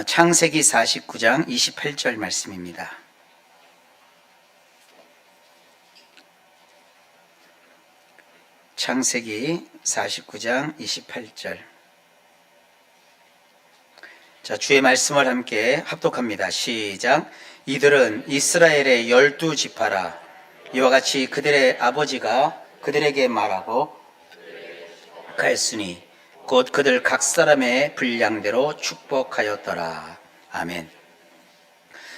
창세기 49장 28절 말씀입니다. 창세기 49장 28절. 자, 주의 말씀을 함께 합독합니다. 시작. 이들은 이스라엘의 12지파라. 이와 같이 그들의 아버지가 그들에게 말하고 가했으니 곧 그들 각 사람의 분량대로 축복하였더라. 아멘.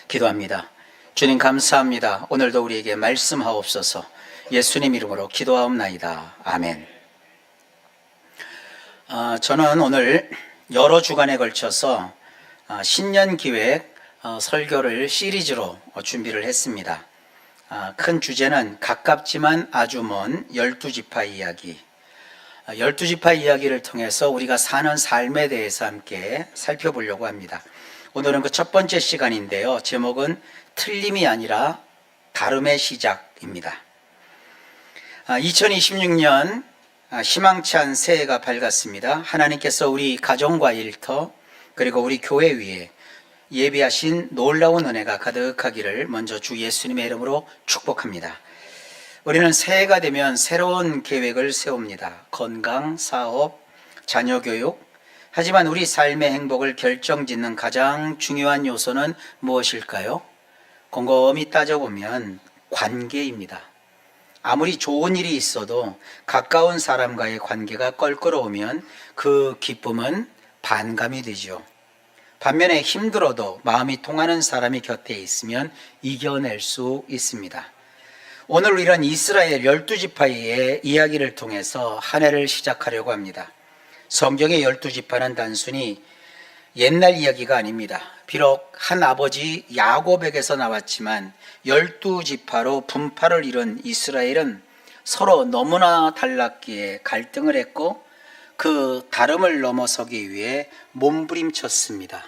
기도합니다. 주님 감사합니다. 오늘도 우리에게 말씀하옵소서. 예수님 이름으로 기도하옵나이다. 아멘. 저는 오늘 여러 주간에 걸쳐서 신년기획 설교를 시리즈로 준비를 했습니다. 큰 주제는 가깝지만 아주 먼 12지파 이야기. 12지파 이야기를 통해서 우리가 사는 삶에 대해서 함께 살펴보려고 합니다. 오늘은 그 첫 번째 시간인데요. 제목은 틀림이 아니라 다름의 시작입니다. 2026년 희망찬 한 새해가 밝았습니다. 하나님께서 우리 가정과 일터 그리고 우리 교회 위에 예비하신 놀라운 은혜가 가득하기를 먼저 주 예수님의 이름으로 축복합니다. 우리는 새해가 되면 새로운 계획을 세웁니다. 건강, 사업, 자녀 교육. 하지만 우리 삶의 행복을 결정짓는 가장 중요한 요소는 무엇일까요? 곰곰이 따져보면 관계입니다. 아무리 좋은 일이 있어도 가까운 사람과의 관계가 껄끄러우면 그 기쁨은 반감이 되죠. 반면에 힘들어도 마음이 통하는 사람이 곁에 있으면 이겨낼 수 있습니다. 오늘 이런 이스라엘 12지파의 이야기를 통해서 한 해를 시작하려고 합니다. 성경의 12지파는 단순히 옛날 이야기가 아닙니다. 비록 한 아버지 야곱에게서 나왔지만 12지파로 분파를 이룬 이스라엘은 서로 너무나 달랐기에 갈등을 했고 그 다름을 넘어서기 위해 몸부림쳤습니다.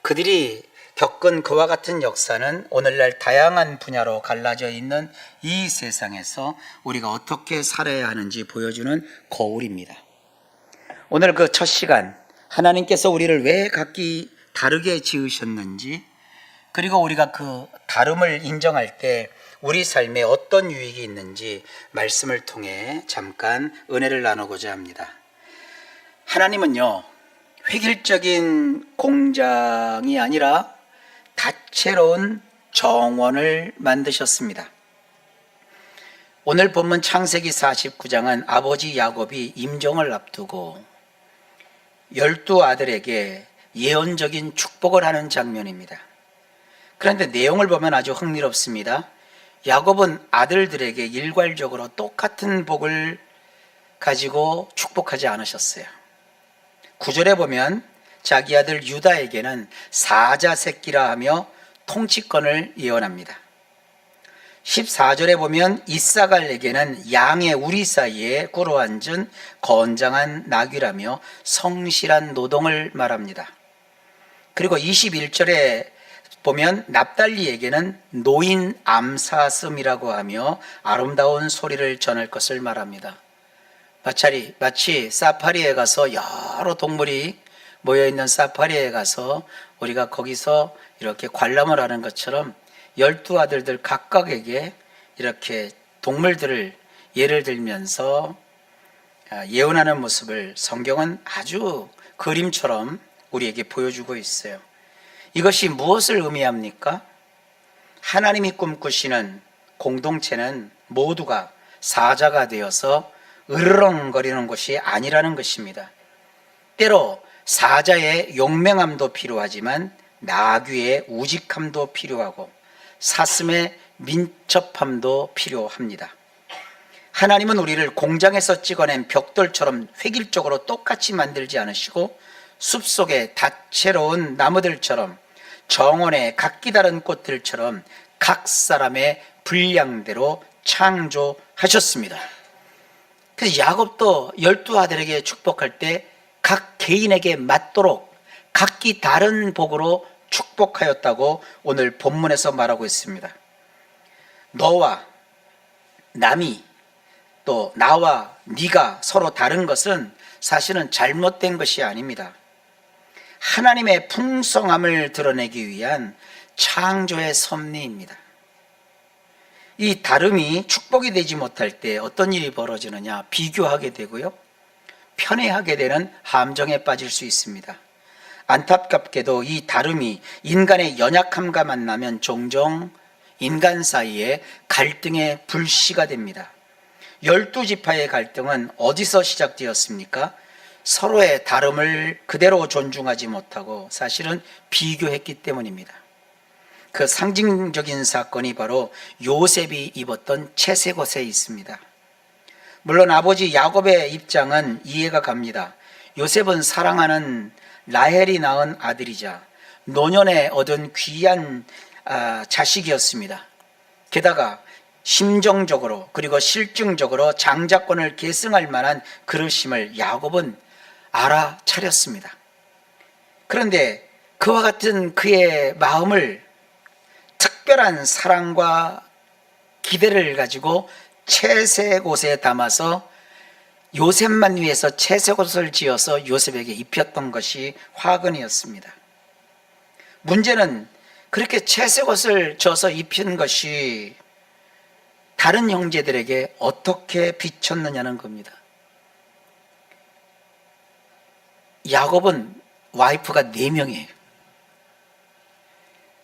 그들이 겪은 그와 같은 역사는 오늘날 다양한 분야로 갈라져 있는 이 세상에서 우리가 어떻게 살아야 하는지 보여주는 거울입니다. 오늘 그 첫 시간, 하나님께서 우리를 왜 각기 다르게 지으셨는지, 그리고 우리가 그 다름을 인정할 때 우리 삶에 어떤 유익이 있는지 말씀을 통해 잠깐 은혜를 나누고자 합니다. 하나님은요, 획일적인 공장이 아니라 다채로운 정원을 만드셨습니다. 오늘 본문 창세기 49장은 아버지 야곱이 임종을 앞두고 12아들에게 예언적인 축복을 하는 장면입니다. 그런데 내용을 보면 아주 흥미롭습니다. 야곱은 아들들에게 일괄적으로 똑같은 복을 가지고 축복하지 않으셨어요. 9절에 보면 자기 아들 유다에게는 사자 새끼라 하며 통치권을 예언합니다. 14절에 보면 이사갈에게는 양의 우리 사이에 꿇어앉은 건장한 나귀라며 성실한 노동을 말합니다. 그리고 21절에 보면 납달리에게는 노인 암사슴이라고 하며 아름다운 소리를 전할 것을 말합니다. 마치 사파리에 가서 여러 동물이 모여있는 사파리에 가서 우리가 거기서 이렇게 관람을 하는 것처럼 12아들들 각각에게 이렇게 동물들을 예를 들면서 예언하는 모습을 성경은 아주 그림처럼 우리에게 보여주고 있어요. 이것이 무엇을 의미합니까? 하나님이 꿈꾸시는 공동체는 모두가 사자가 되어서 으르렁거리는 것이 아니라는 것입니다. 때로 사자의 용맹함도 필요하지만 나귀의 우직함도 필요하고 사슴의 민첩함도 필요합니다. 하나님은 우리를 공장에서 찍어낸 벽돌처럼 획일적으로 똑같이 만들지 않으시고 숲속의 다채로운 나무들처럼 정원의 각기 다른 꽃들처럼 각 사람의 분량대로 창조하셨습니다. 그래서 야곱도 12아들에게 축복할 때 각 개인에게 맞도록 각기 다른 복으로 축복하였다고 오늘 본문에서 말하고 있습니다. 너와 남이 또 나와 네가 서로 다른 것은 사실은 잘못된 것이 아닙니다. 하나님의 풍성함을 드러내기 위한 창조의 섭리입니다. 이 다름이 축복이 되지 못할 때 어떤 일이 벌어지느냐? 비교하게 되고요, 편애하게 되는 함정에 빠질 수 있습니다. 안타깝게도 이 다름이 인간의 연약함과 만나면 종종 인간 사이에 갈등의 불씨가 됩니다. 12지파의 갈등은 어디서 시작되었습니까? 서로의 다름을 그대로 존중하지 못하고 사실은 비교했기 때문입니다. 그 상징적인 사건이 바로 요셉이 입었던 채색옷에 있습니다. 물론 아버지 야곱의 입장은 이해가 갑니다. 요셉은 사랑하는 라헬이 낳은 아들이자 노년에 얻은 귀한 자식이었습니다. 게다가 심정적으로 그리고 실증적으로 장자권을 계승할 만한 그릇임을 야곱은 알아차렸습니다. 그런데 그와 같은 그의 마음을 특별한 사랑과 기대를 가지고 채색옷에 담아서 요셉만 위해서 채색옷을 지어서 요셉에게 입혔던 것이 화근이었습니다. 문제는 그렇게 채색옷을 져서 입힌 것이 다른 형제들에게 어떻게 비쳤느냐는 겁니다. 야곱은 와이프가 4명이에요.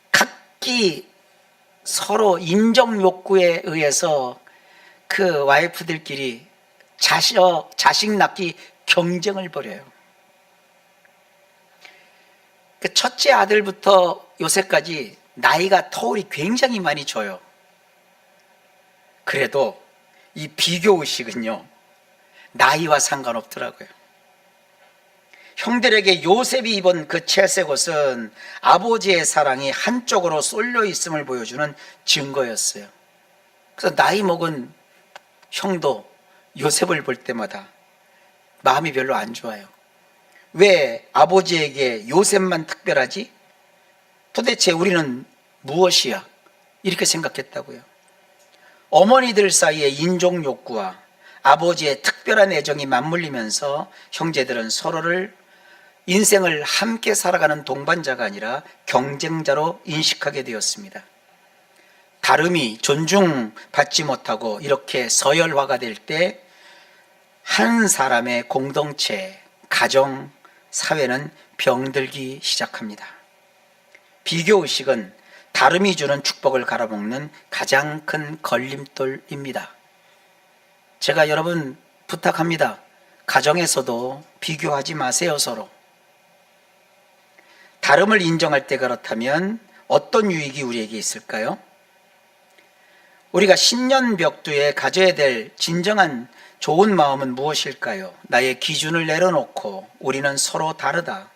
각기 서로 인정 욕구에 의해서 그 와이프들끼리 자식 낳기 경쟁을 벌여요. 그 첫째 아들부터 요새까지 나이가 터울이 굉장히 많이 져요. 그래도 이 비교의식은요, 나이와 상관없더라고요. 형들에게 요셉이 입은 그 채색옷은 아버지의 사랑이 한쪽으로 쏠려 있음을 보여주는 증거였어요. 그래서 나이 먹은 형도 요셉을 볼 때마다 마음이 별로 안 좋아요. 왜 아버지에게 요셉만 특별하지? 도대체 우리는 무엇이야? 이렇게 생각했다고요. 어머니들 사이의 인종 욕구와 아버지의 특별한 애정이 맞물리면서 형제들은 서로를 인생을 함께 살아가는 동반자가 아니라 경쟁자로 인식하게 되었습니다. 다름이 존중받지 못하고 이렇게 서열화가 될 때 한 사람의 공동체, 가정, 사회는 병들기 시작합니다. 비교의식은 다름이 주는 축복을 갈아먹는 가장 큰 걸림돌입니다. 제가 여러분 부탁합니다. 가정에서도 비교하지 마세요, 서로. 다름을 인정할 때 그렇다면 어떤 유익이 우리에게 있을까요? 우리가 신년벽두에 가져야 될 진정한 좋은 마음은 무엇일까요? 나의 기준을 내려놓고 우리는 서로 다르다.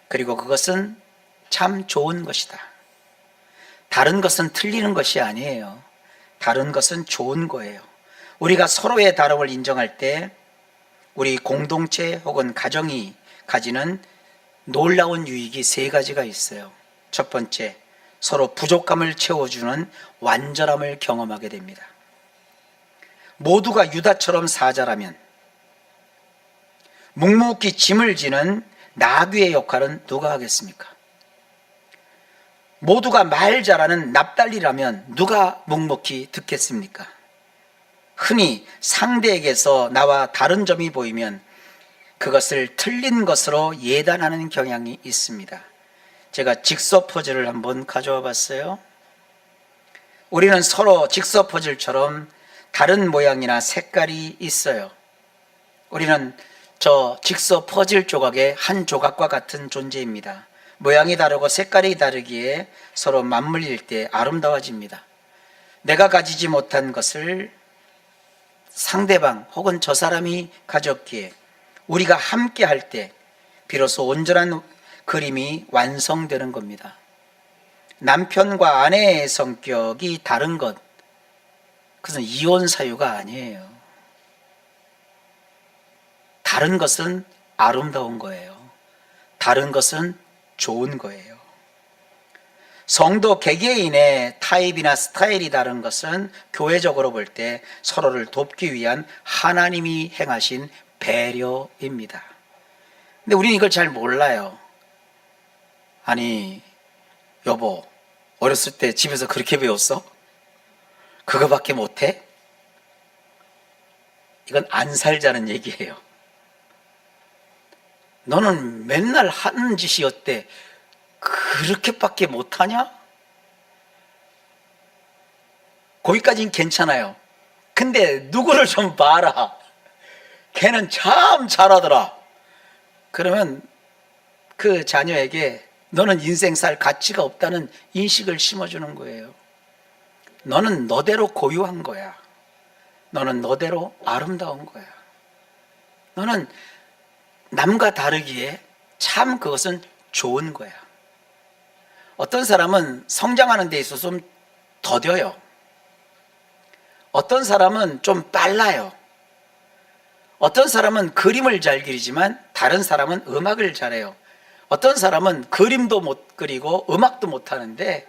그리고 그것은 참 좋은 것이다. 다른 것은 틀리는 것이 아니에요. 다른 것은 좋은 거예요. 우리가 서로의 다름을 인정할 때 우리 공동체 혹은 가정이 가지는 놀라운 유익이 3가지가 있어요. 첫 번째, 서로 부족함을 채워주는 완전함을 경험하게 됩니다. 모두가 유다처럼 사자라면 묵묵히 짐을 지는 나귀의 역할은 누가 하겠습니까? 모두가 말 잘하는 납달리라면 누가 묵묵히 듣겠습니까? 흔히 상대에게서 나와 다른 점이 보이면 그것을 틀린 것으로 예단하는 경향이 있습니다. 제가 직소 퍼즐을 한번 가져와 봤어요. 우리는 서로 직소 퍼즐처럼 다른 모양이나 색깔이 있어요. 우리는 저 직소 퍼즐 조각의 한 조각과 같은 존재입니다. 모양이 다르고 색깔이 다르기에 서로 맞물릴 때 아름다워집니다. 내가 가지지 못한 것을 상대방 혹은 저 사람이 가졌기에 우리가 함께 할 때 비로소 온전한 그림이 완성되는 겁니다. 남편과 아내의 성격이 다른 것, 그것은 이혼 사유가 아니에요. 다른 것은 아름다운 거예요. 다른 것은 좋은 거예요. 성도 개개인의 타입이나 스타일이 다른 것은 교회적으로 볼 때 서로를 돕기 위한 하나님이 행하신 배려입니다. 근데 우리는 이걸 잘 몰라요. 아니 여보, 어렸을 때 집에서 그렇게 배웠어? 그거밖에 못해? 이건 안 살자는 얘기예요. 너는 맨날 하는 짓이 어때? 그렇게밖에 못하냐? 거기까지는 괜찮아요. 근데 누구를 좀 봐라. 걔는 참 잘하더라. 그러면 그 자녀에게 너는 인생 살 가치가 없다는 인식을 심어주는 거예요. 너는 너대로 고유한 거야. 너는 너대로 아름다운 거야. 너는 남과 다르기에 참 그것은 좋은 거야. 어떤 사람은 성장하는 데 있어서 좀 더뎌요. 어떤 사람은 좀 빨라요. 어떤 사람은 그림을 잘 그리지만 다른 사람은 음악을 잘해요. 어떤 사람은 그림도 못 그리고 음악도 못 하는데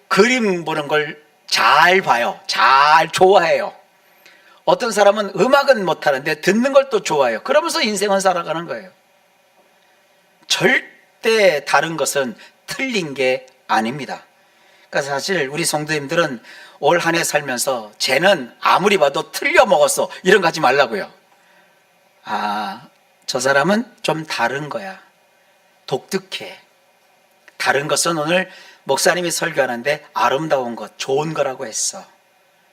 그림 보는 걸 잘 봐요. 잘 좋아해요. 어떤 사람은 음악은 못 하는데 듣는 걸 또 좋아해요. 그러면서 인생은 살아가는 거예요. 절대 다른 것은 틀린 게 아닙니다. 그러니까 사실 우리 성도님들은 올 한 해 살면서 쟤는 아무리 봐도 틀려 먹었어 이런 거 하지 말라고요. 아, 저 사람은 좀 다른 거야. 독특해. 다른 것은 오늘 목사님이 설교하는데 아름다운 것, 좋은 거라고 했어.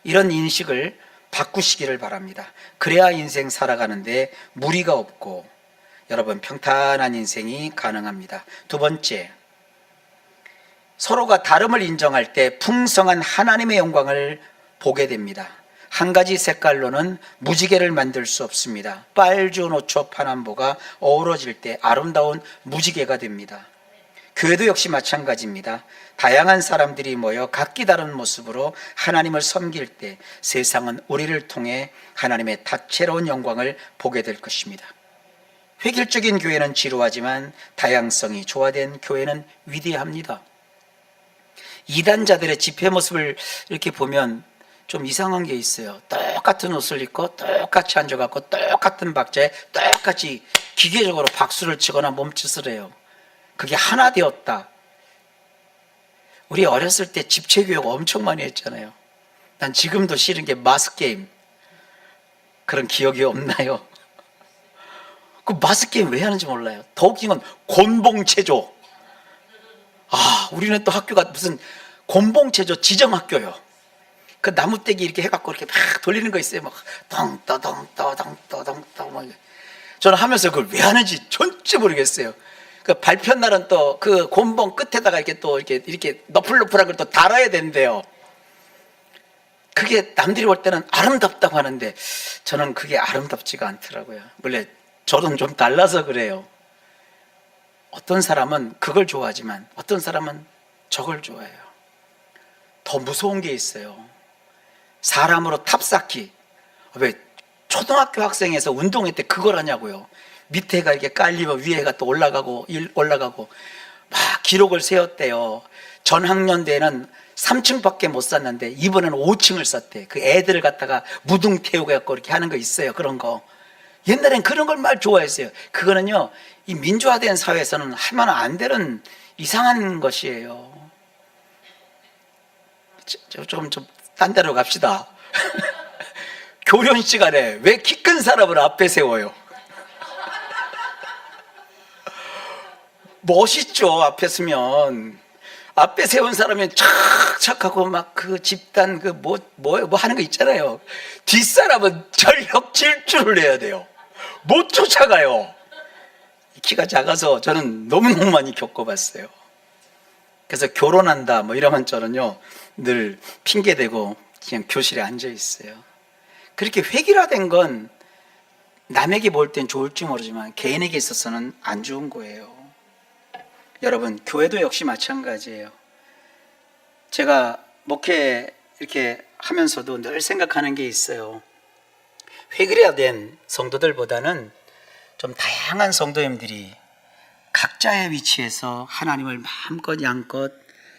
이런 인식을 바꾸시기를 바랍니다. 그래야 인생 살아가는데 무리가 없고 여러분 평탄한 인생이 가능합니다. 두 번째, 서로가 다름을 인정할 때 풍성한 하나님의 영광을 보게 됩니다. 한 가지 색깔로는 무지개를 만들 수 없습니다. 빨주, 노초, 파남보가 어우러질 때 아름다운 무지개가 됩니다. 교회도 역시 마찬가지입니다. 다양한 사람들이 모여 각기 다른 모습으로 하나님을 섬길 때 세상은 우리를 통해 하나님의 다채로운 영광을 보게 될 것입니다. 획일적인 교회는 지루하지만 다양성이 조화된 교회는 위대합니다. 이단자들의 집회 모습을 이렇게 보면 좀 이상한 게 있어요. 똑같은 옷을 입고 똑같이 앉아갖고 똑같은 박자에 똑같이 기계적으로 박수를 치거나 몸짓을 해요. 그게 하나 되었다. 우리 어렸을 때 집체 교육 엄청 많이 했잖아요. 난 지금도 싫은 게 마스게임. 그런 기억이 없나요? 그 마스게임 왜 하는지 몰라요. 더 웃긴 건 곤봉체조. 아, 우리는 또 학교가 무슨 곤봉체조 지정학교요. 그 나무떼기 이렇게 해갖고 이렇게 막 돌리는 거 있어요. 막 덩떠덩떠덩떠덩떠 막. 저는 하면서 그걸 왜 하는지 전체 모르겠어요. 그 발표 날은 또 그 곤봉 끝에다가 이렇게 또 이렇게 너플너플한 걸 또 달아야 된대요. 그게 남들이 볼 때는 아름답다고 하는데 저는 그게 아름답지가 않더라고요. 원래 저는 좀 달라서 그래요. 어떤 사람은 그걸 좋아하지만 어떤 사람은 저걸 좋아해요. 더 무서운 게 있어요. 사람으로 탑쌓기. 왜 초등학교 학생에서 운동회 때 그걸 하냐고요. 밑에가 이렇게 깔리면 위에가 또 올라가고 막 기록을 세웠대요. 전 학년대에는 3층밖에 못 쌌는데 이번에는 5층을 쌌대. 그 애들을 갖다가 무등 태우고 갖고 이렇게 하는 거 있어요. 그런 거. 옛날엔 그런 걸 말 좋아했어요. 그거는요, 이 민주화된 사회에서는 하면 안 되는 이상한 것이에요. 좀 딴 데로 갑시다. 교련 시간에 왜 키 큰 사람을 앞에 세워요? 멋있죠. 앞에 서면. 앞에 세운 사람이 착착하고 막 그 집단 그 뭐 하는 거 있잖아요. 뒷사람은 전력 질주를 해야 돼요. 못 쫓아가요. 키가 작아서 저는 너무너무 많이 겪어봤어요. 그래서 결혼한다 뭐 이러면 저는요 늘 핑계대고 그냥 교실에 앉아 있어요. 그렇게 획일화된 건 남에게 볼 땐 좋을지 모르지만 개인에게 있어서는 안 좋은 거예요. 여러분, 교회도 역시 마찬가지예요. 제가 목회 이렇게 하면서도 늘 생각하는 게 있어요. 획일화된 성도들보다는 좀 다양한 성도님들이 각자의 위치에서 하나님을 마음껏 양껏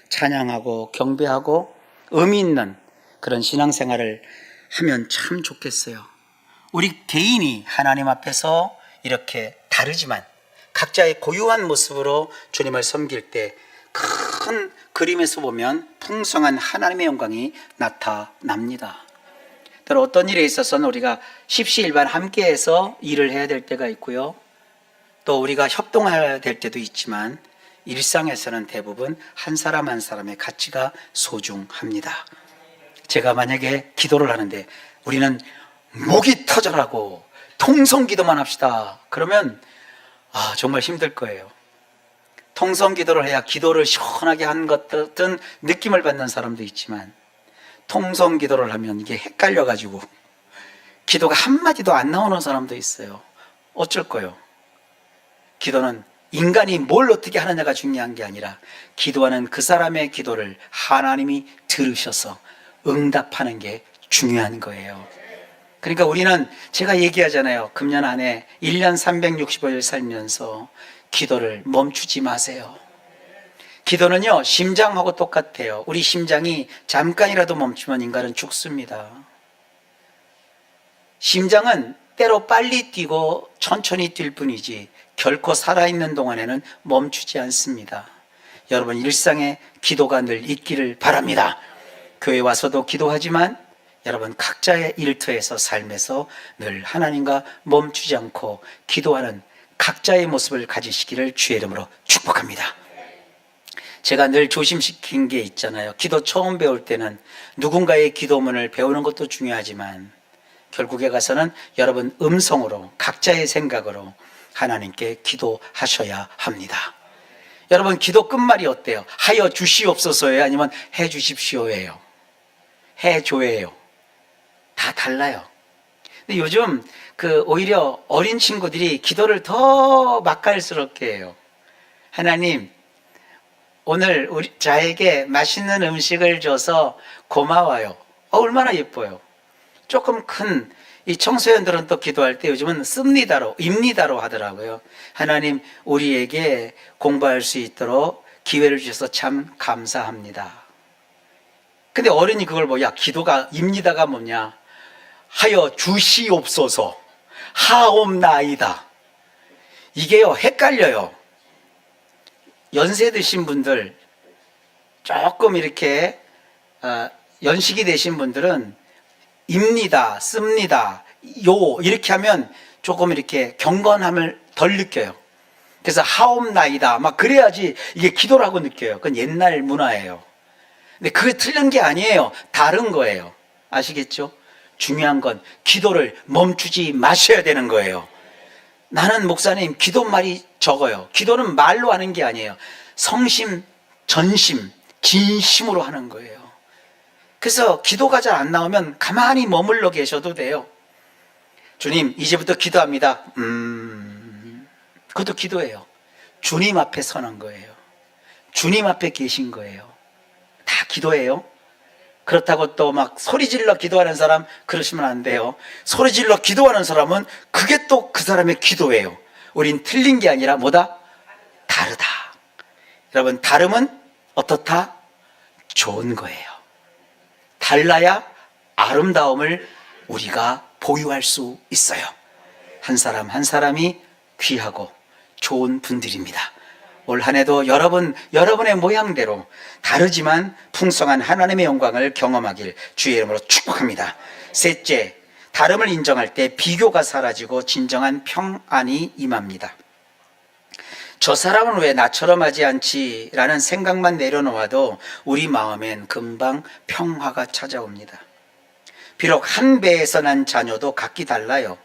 찬양하고 경배하고 의미 있는 그런 신앙생활을 하면 참 좋겠어요. 우리 개인이 하나님 앞에서 이렇게 다르지만 각자의 고유한 모습으로 주님을 섬길 때 큰 그림에서 보면 풍성한 하나님의 영광이 나타납니다. 때로 어떤 일에 있어서는 우리가 십시일반 함께해서 일을 해야 될 때가 있고요. 또 우리가 협동해야 될 때도 있지만 일상에서는 대부분 한 사람 한 사람의 가치가 소중합니다. 제가 만약에 기도를 하는데 우리는 목이 터져라고 통성기도만 합시다. 그러면 정말 힘들 거예요. 통성기도를 해야 기도를 시원하게 한 것 같은 느낌을 받는 사람도 있지만 통성기도를 하면 이게 헷갈려가지고 기도가 한마디도 안 나오는 사람도 있어요. 어쩔 거예요? 기도는 인간이 뭘 어떻게 하느냐가 중요한 게 아니라 기도하는 그 사람의 기도를 하나님이 들으셔서 응답하는 게 중요한 거예요. 그러니까 우리는 제가 얘기하잖아요. 금년 안에 1년 365일 살면서 기도를 멈추지 마세요. 기도는요, 심장하고 똑같아요. 우리 심장이 잠깐이라도 멈추면 인간은 죽습니다. 심장은 때로 빨리 뛰고 천천히 뛸 뿐이지 결코 살아있는 동안에는 멈추지 않습니다. 여러분, 일상에 기도가 늘 있기를 바랍니다. 교회 와서도 기도하지만 여러분 각자의 일터에서 삶에서 늘 하나님과 멈추지 않고 기도하는 각자의 모습을 가지시기를 주의 이름으로 축복합니다. 제가 늘 조심시킨 게 있잖아요. 기도 처음 배울 때는 누군가의 기도문을 배우는 것도 중요하지만 결국에 가서는 여러분 음성으로 각자의 생각으로 하나님께 기도하셔야 합니다. 여러분 기도 끝말이 어때요? 하여 주시옵소서예요? 아니면 해 주십시오예요? 해 줘예요? 다 달라요. 근데 요즘 오히려 어린 친구들이 기도를 더 맛깔스럽게 해요. 하나님, 오늘 저에게 맛있는 음식을 줘서 고마워요. 얼마나 예뻐요. 조금 큰 이 청소년들은 또 기도할 때 요즘은 입니다로 하더라고요. 하나님, 우리에게 공부할 수 있도록 기회를 주셔서 참 감사합니다. 근데 어른이 그걸 뭐야? 기도가 입니다가 뭐냐? 하여 주시옵소서, 하옵나이다. 이게요, 헷갈려요. 연세 드신 분들, 조금 이렇게 연식이 되신 분들은 입니다, 씁니다, 이렇게 하면 조금 이렇게 경건함을 덜 느껴요. 그래서 하옵나이다 막 그래야지 이게 기도라고 느껴요. 그건 옛날 문화예요. 근데 그게 틀린 게 아니에요. 다른 거예요. 아시겠죠? 중요한 건 기도를 멈추지 마셔야 되는 거예요. 나는 목사님 기도말이 적어요. 기도는 말로 하는 게 아니에요. 성심, 전심, 진심으로 하는 거예요. 그래서 기도가 잘 안 나오면 가만히 머물러 계셔도 돼요. 주님, 이제부터 기도합니다. 그것도 기도예요. 주님 앞에 서는 거예요. 주님 앞에 계신 거예요. 다 기도예요. 그렇다고 또 막 소리 질러 기도하는 사람 그러시면 안 돼요. 소리 질러 기도하는 사람은 그게 또 그 사람의 기도예요. 우린 틀린 게 아니라 뭐다? 다르다. 여러분, 다름은 어떻다? 좋은 거예요. 달라야 아름다움을 우리가 보유할 수 있어요. 한 사람 한 사람이 귀하고 좋은 분들입니다. 올 한 해도 여러분의 모양대로 다르지만 풍성한 하나님의 영광을 경험하길 주의 이름으로 축복합니다. 셋째, 다름을 인정할 때 비교가 사라지고 진정한 평안이 임합니다. 저 사람은 왜 나처럼 하지 않지? 라는 생각만 내려놓아도 우리 마음엔 금방 평화가 찾아옵니다. 비록 한 배에서 난 자녀도 각기 달라요.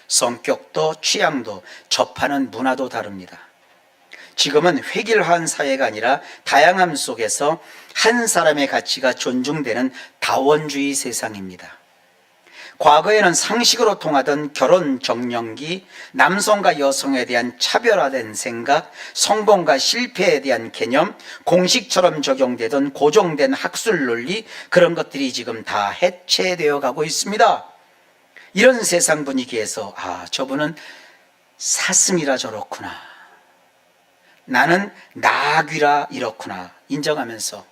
성격도 취향도 접하는 문화도 다릅니다. 지금은 획일화한 사회가 아니라 다양함 속에서 한 사람의 가치가 존중되는 다원주의 세상입니다. 과거에는 상식으로 통하던 결혼 정령기, 남성과 여성에 대한 차별화된 생각, 성공과 실패에 대한 개념, 공식처럼 적용되던 고정된 학술 논리, 그런 것들이 지금 다 해체되어 가고 있습니다. 이런 세상 분위기에서 저분은 사슴이라 저렇구나, 나는 나귀라 이렇구나 인정하면서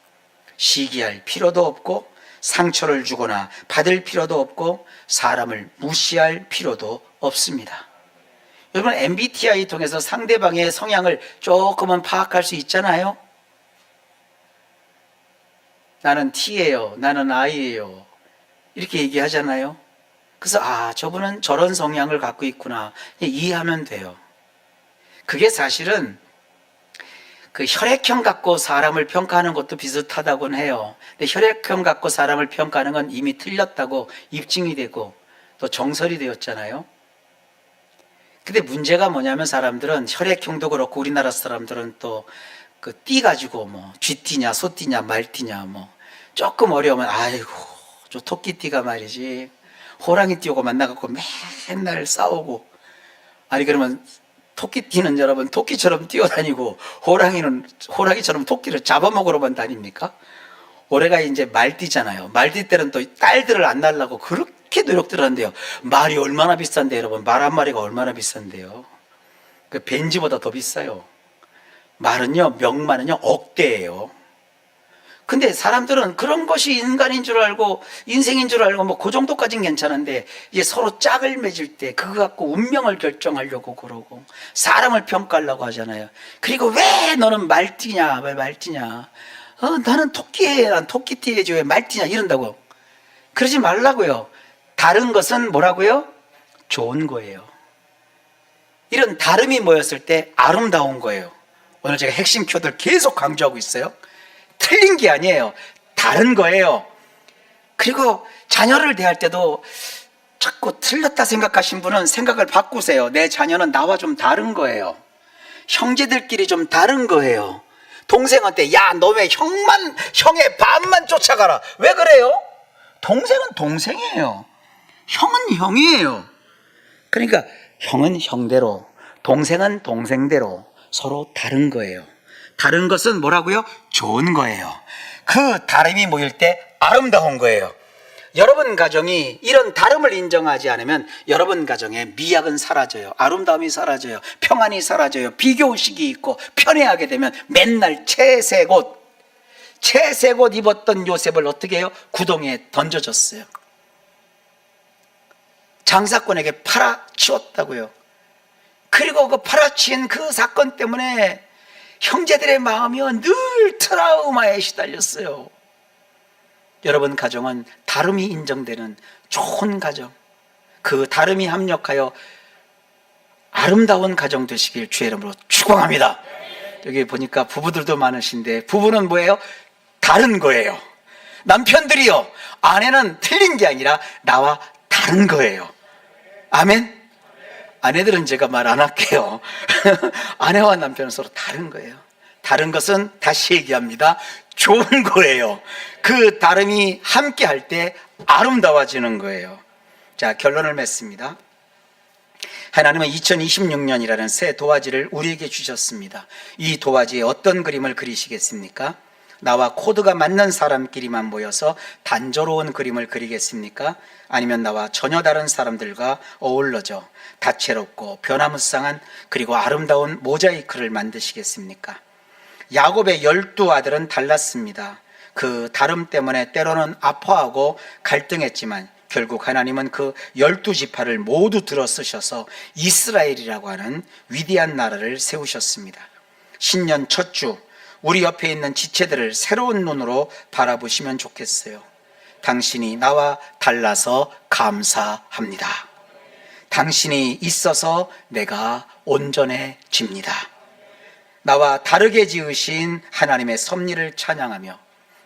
시기할 필요도 없고 상처를 주거나 받을 필요도 없고 사람을 무시할 필요도 없습니다. 여러분 MBTI 통해서 상대방의 성향을 조금은 파악할 수 있잖아요. 나는 T예요. 나는 I예요. 이렇게 얘기하잖아요. 그래서 저분은 저런 성향을 갖고 있구나 이해하면 돼요. 그게 사실은 그 혈액형 갖고 사람을 평가하는 것도 비슷하다고는 해요. 근데 혈액형 갖고 사람을 평가하는 건 이미 틀렸다고 입증이 되고 또 정설이 되었잖아요. 근데 문제가 뭐냐면 사람들은 혈액형도 그렇고 우리나라 사람들은 또 그 띠 가지고 뭐 쥐띠냐 소띠냐 말띠냐 뭐 조금 어려우면 아이고 저 토끼띠가 말이지 호랑이띠하고 만나갖고 맨날 싸우고, 아니 그러면 토끼띠는 여러분 토끼처럼 뛰어다니고 호랑이는 호랑이처럼 토끼를 잡아먹으러만 다닙니까? 올해가 이제 말띠잖아요. 말띠 때는 또 딸들을 안 낳으려고 그렇게 노력들 하는데요. 말이 얼마나 비싼데 여러분, 말 한 마리가 얼마나 비싼데요. 그 벤지보다 더 비싸요. 말은요, 명만은요 억대예요. 근데 사람들은 그런 것이 인간인 줄 알고 인생인 줄 알고 뭐 그 정도까지는 괜찮은데 이제 서로 짝을 맺을 때 그거 갖고 운명을 결정하려고 그러고 사람을 평가하려고 하잖아요. 그리고 왜 너는 말띠냐 왜 말띠냐, 나는 토끼예요, 난 토끼띠예지 왜 말띠냐 이런다고. 그러지 말라고요. 다른 것은 뭐라고요? 좋은 거예요. 이런 다름이 모였을 때 아름다운 거예요. 오늘 제가 핵심 키워드를 계속 강조하고 있어요. 틀린 게 아니에요. 다른 거예요. 그리고 자녀를 대할 때도 자꾸 틀렸다 생각하신 분은 생각을 바꾸세요. 내 자녀는 나와 좀 다른 거예요. 형제들끼리 좀 다른 거예요. 동생한테 야, 너 왜 형의 반만 쫓아가라. 왜 그래요? 동생은 동생이에요. 형은 형이에요. 그러니까 형은 형대로, 동생은 동생대로 서로 다른 거예요. 다른 것은 뭐라고요? 좋은 거예요. 그 다름이 모일 때 아름다운 거예요. 여러분 가정이 이런 다름을 인정하지 않으면 여러분 가정의 미학은 사라져요. 아름다움이 사라져요. 평안이 사라져요. 비교의식이 있고 편애하게 되면 맨날 채색 옷 입었던 요셉을 어떻게 해요? 구덩이에 던져줬어요. 장사꾼에게 팔아치웠다고요. 그리고 그 팔아치인 그 사건 때문에 형제들의 마음이요 늘 트라우마에 시달렸어요. 여러분 가정은 다름이 인정되는 좋은 가정, 그 다름이 합력하여 아름다운 가정 되시길 주의 이름으로 축원합니다. 여기 보니까 부부들도 많으신데 부부는 뭐예요? 다른 거예요. 남편들이요, 아내는 틀린 게 아니라 나와 다른 거예요. 아멘. 아내들은 제가 말 안 할게요. 아내와 남편은 서로 다른 거예요. 다른 것은 다시 얘기합니다. 좋은 거예요. 그 다름이 함께 할 때 아름다워지는 거예요. 자, 결론을 맺습니다. 하나님은 2026년이라는 새 도화지를 우리에게 주셨습니다. 이 도화지에 어떤 그림을 그리시겠습니까? 나와 코드가 맞는 사람끼리만 모여서 단조로운 그림을 그리겠습니까? 아니면 나와 전혀 다른 사람들과 어울러져 다채롭고 변화무쌍한 그리고 아름다운 모자이크를 만드시겠습니까? 야곱의 12아들은 달랐습니다. 그 다름 때문에 때로는 아파하고 갈등했지만 결국 하나님은 그 12지파를 모두 들어 쓰셔서 이스라엘이라고 하는 위대한 나라를 세우셨습니다. 신년 첫 주, 우리 옆에 있는 지체들을 새로운 눈으로 바라보시면 좋겠어요. 당신이 나와 달라서 감사합니다. 당신이 있어서 내가 온전해집니다. 나와 다르게 지으신 하나님의 섭리를 찬양하며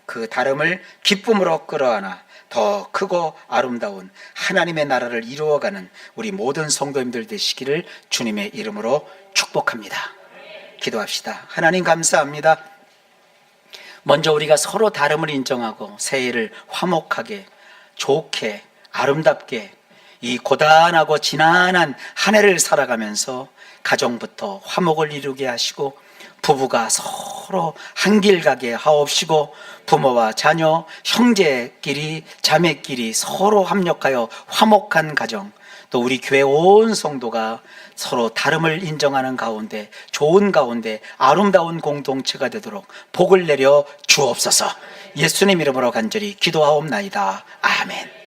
그 다름을 기쁨으로 끌어안아 더 크고 아름다운 하나님의 나라를 이루어가는 우리 모든 성도님들 되시기를 주님의 이름으로 축복합니다. 기도합시다. 하나님 감사합니다. 먼저 우리가 서로 다름을 인정하고 새해를 화목하게, 좋게, 아름답게 이 고단하고 지난한 한 해를 살아가면서 가정부터 화목을 이루게 하시고 부부가 서로 한길 가게 하옵시고 부모와 자녀, 형제끼리, 자매끼리 서로 합력하여 화목한 가정, 또 우리 교회 온 성도가 서로 다름을 인정하는 가운데 좋은 가운데 아름다운 공동체가 되도록 복을 내려 주옵소서. 예수님 이름으로 간절히 기도하옵나이다. 아멘.